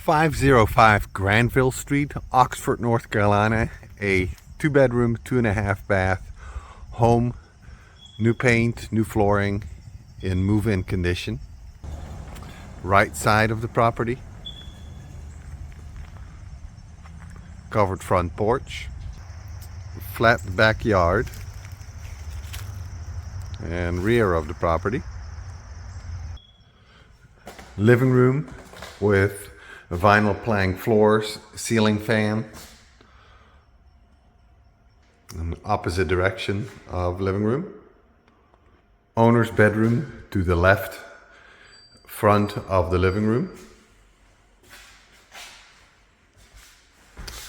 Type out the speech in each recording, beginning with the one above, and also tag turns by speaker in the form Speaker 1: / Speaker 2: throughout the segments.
Speaker 1: 505 Granville Street, Oxford, North Carolina. A 2-bedroom, 2.5-bath home. New paint, new flooring, in move-in condition. Right side of the property. Covered front porch. Flat backyard. And rear of the property. Living room with vinyl plank floors, ceiling fan. In the opposite direction of living room. Owner's bedroom to the left front of the living room.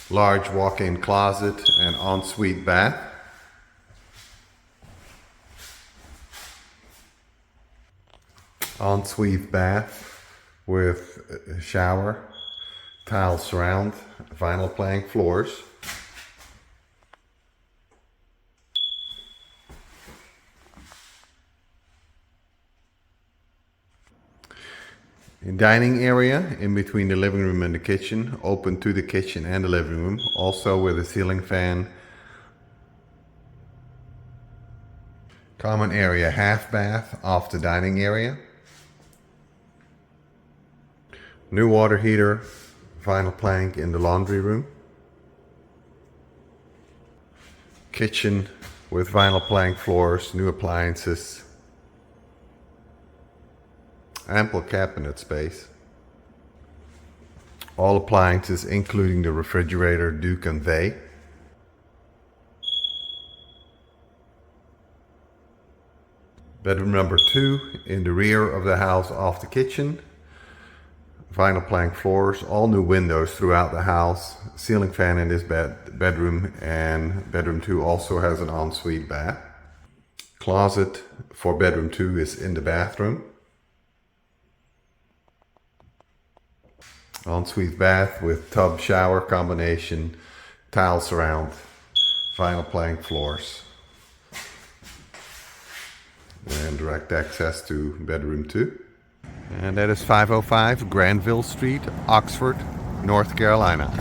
Speaker 1: Large walk-in closet and ensuite bath. Ensuite bath with a shower, tile surround, vinyl plank floors. A dining area in between the living room and the kitchen, open to the kitchen and the living room, also with a ceiling fan. Common area half bath off the dining area. New water heater, vinyl plank in the laundry room. Kitchen with vinyl plank floors, new appliances. Ample cabinet space. All appliances, including the refrigerator, do convey. Bedroom number 2 in the rear of the house off the kitchen. Vinyl plank floors, all new windows throughout the house. Ceiling fan in this bedroom, and bedroom 2 also has an ensuite bath. Closet for bedroom 2 is in the bathroom. Ensuite bath with tub shower combination, tile surround, vinyl plank floors. And direct access to bedroom 2. And that is 505 Granville Street, Oxford, North Carolina.